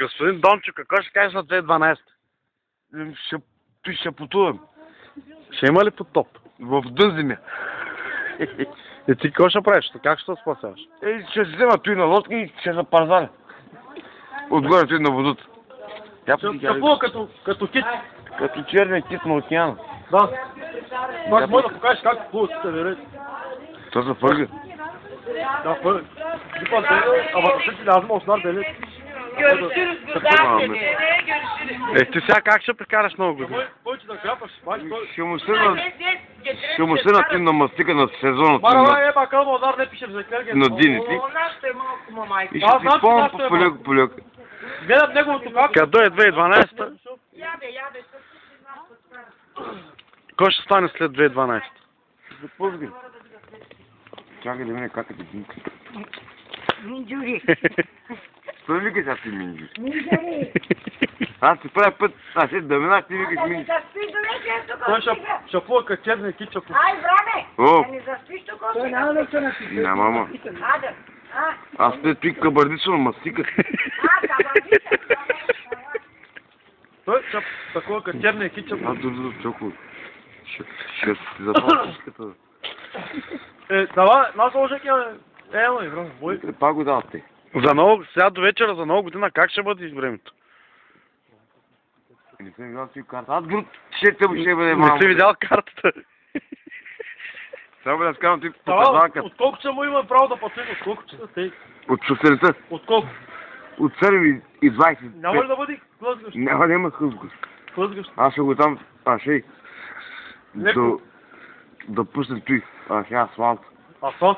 Господин Дончо, какво ще кажеш за 2012? Ще потувам. Ще има ли потоп? В Дънземя. И ти какво ще правиш? Как ще се спасяваш? Ще се взема той на лодка и ще се парзаля. Отгоре той на водата. Какво като кит? Като черния кит на океана. Да. Може да покажеш как плуват се верят. То се фърга. Да, фърга. Ама ще си лязма оснар дали. Görüşürüz güzel seni. Görüşürüz. Ти сега как ще прекараш много години? Който да храпаш. Ще му се на на мастика на сезона. Мара, bakalım onlar ne pişirecekler. На дините. Onlar ще е малко мамайка. И ще си спомням по полек. Гледам неговото как. Като е 2012-та, Яде. кой ще стане след 2012? Запълзгай. Чакай да мине как е динка. Минджури. Той викаш аз си минджури. Аз си правя път, аз ще да минаш, ти викаш минджури. Той ще плува като черния кит, ще плува. Ай, време! О, Да не заспиш тук. няма, мама. Аде. Аз те той кабардично мастика. Кабардица. Той ще такова като черния кит, ще плува. Аз дори чоко. Ще си запазя чиската. Давай, нас още емо и време, бой. Пак го давате. Сега до вечера, за нова година, как ще бъде времето? Не съм видял си карта. Аз друг ще бъде Не малко. си видял картата. Само да скажам ти показалка. От колко че му има право да пътува? От колко че са те? От сутринта. От колко? От 7:20. Няма ли да бъде хлъзгащ? Няма да има хлъзгащ. Хлъзгащ. Аз ще го там, ще Леко. да пуснем той. Асфалт. Асфалт?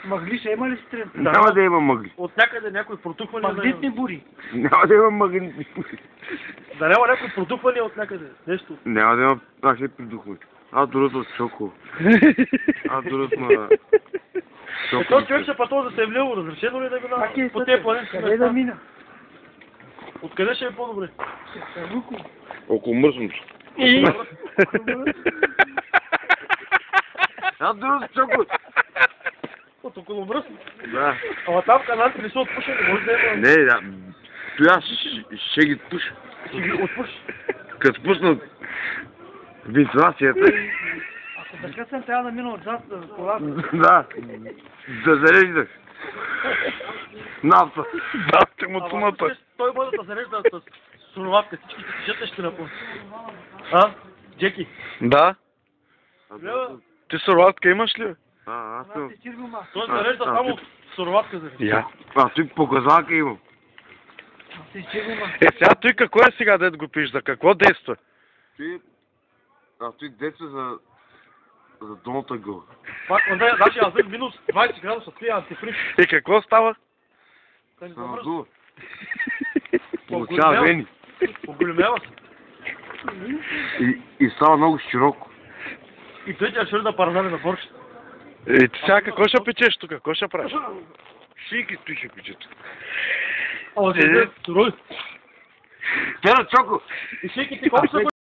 Мъглиша има ли стрем? Няма да има мъгли. От някъде някой протухване. Магнитни бури. Няма да има магнитни бури. Да няма някой протухване от някъде. Нещо. Няма да има, аз ще придухвам. Аз дори от Чоко. Аз дори от на... Този човек ще пътува да се е влило, разрешено ли да го на по тези планински Къде да мина? Откъде ще е по-добре? Около мръсното. Аз дори от Чоко. От около мръсно. Да. Ама там каналите не са отпушени, може да има... Не, да. Той аз ще ги пуша. Ще ги отпуши. Като пуснат вентилацията. Ако да късам, трябва да мина отзад за колата. Да. Да зареждаш. Нафта. Да, те му тумата. Той може да зарежда с суроватка, всички тишета ще напълни. А? Джеки? Да. Ти суроватка имаш ли? Аз съм... Той зарежда само суроватка зарежда. Я. Той показалка имам. Сега той какво е сега, дед го пиш? За какво действа? Той действа за долната гъла. Пак, значи аз взех минус 20 градуса, това е антифриз. И какво става? Той не Се замръзва. надува. Получава вени. Поголемява се. И става много широко. И той ще да паразали на борщ. И ти сега какво ще печеш тук? Какво ще правиш? Шийки той ще пече тук. Ама се сурови. Тера Чоко! И шейките колко са